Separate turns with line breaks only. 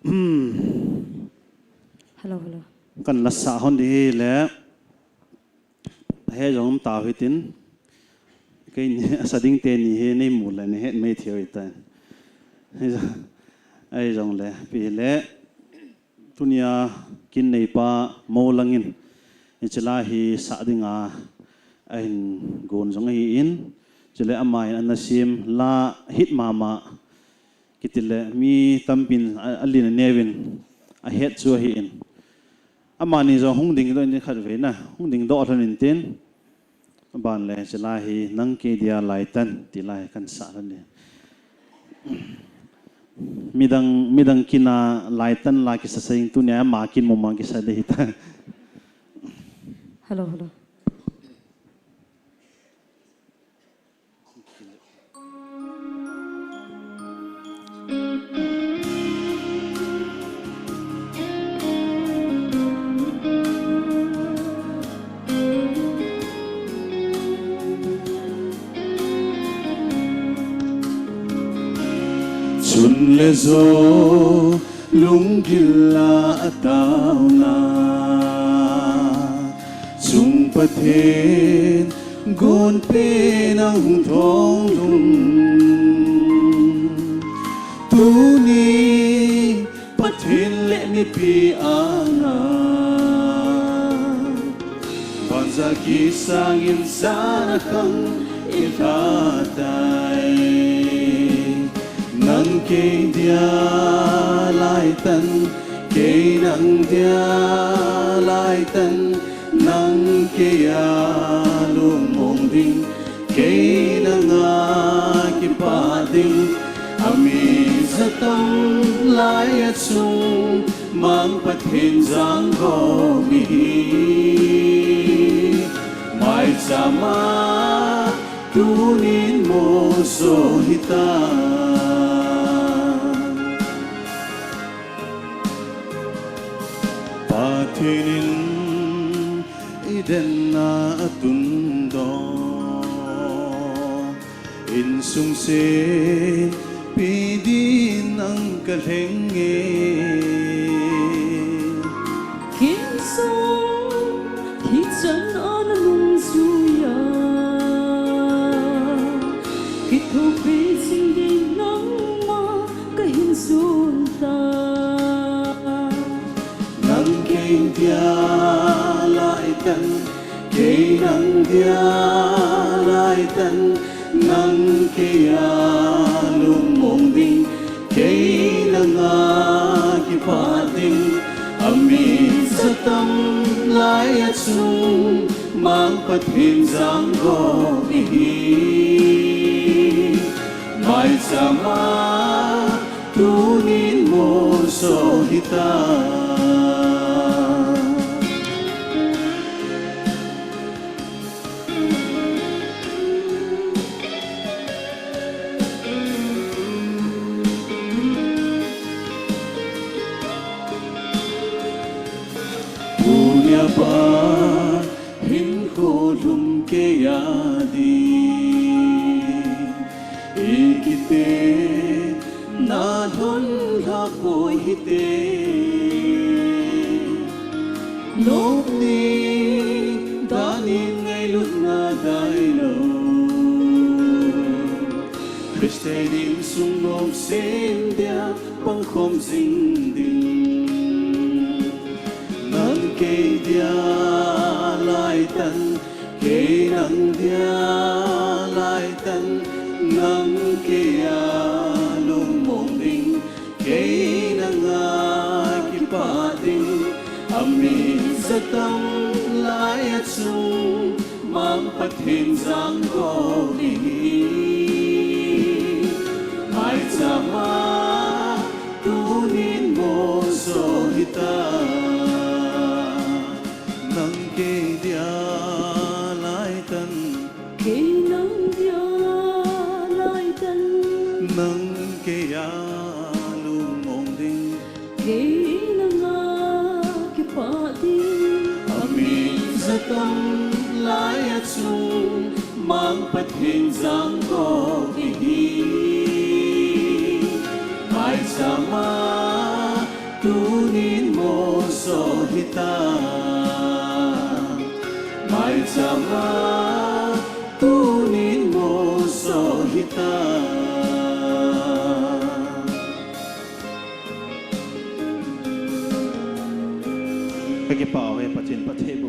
Hello, hello.
Kan lasa hon di le he jong ta hitin cái sading te ni he nei mu la ni he mai thioi ta ai jong le pi le tunia kin nei pa mo langin chela hi sadinga ain gon jong hi in chele amai anasim la hit mama kitile mi tampin alin nevin a het chu hi in amani zo hungding do ni khat ve na hungding do thon in tin ban le chela hi nang ke dia lai tan ti lai kan sa ni midang kina lai tan la ki sa sing tu nya ma kin mo mang ki sa de ta
Hello, hello.
chun le zo lung gilla ataw na chung pathen gon pe nang thong lung tu ni pathen le ni pi anga banza ki sangin sana khang ilatai nang ke dia lai tan ke nang dia lai tan nang ke ya lung mong ding ke nang a ki pa ding ami zatam lai chung mang pathin jang go mi mai sama tunin mo so hita patinin iden na atundo insung se pidin ang kalenge
Kinsong thi chân an lung suya kithu pe sing din nang ma ka hin sun ta
nang keng dia lai tan ke nang dia lai tan nang ke ya lung mong ding ke nang a ki pa ding ami satam lai chung mang pathin jang go hi mai sama tunin mo so hita punya pa hin ko lum ke ya di ikite na lon la koi hite lop ni danin ngay lut na dai lo Christianin sung nom sen dia pang khom sing din nang ke dia lai tan ke nang dia lai tan nang ke ya lung mong ding ke nang a ki pa ding ami satam lai chung mang pathin jang go ni mai chama tunin mo so hita nang ke dia lai tan
ke nang dia lai tan
nang ke ya lung mong ding
ke nang a ki pa ding
ami zatam lai chung mang pathin jang go hi mai sama so hita mai chama tunin mo so hita cái pa we pachin pathe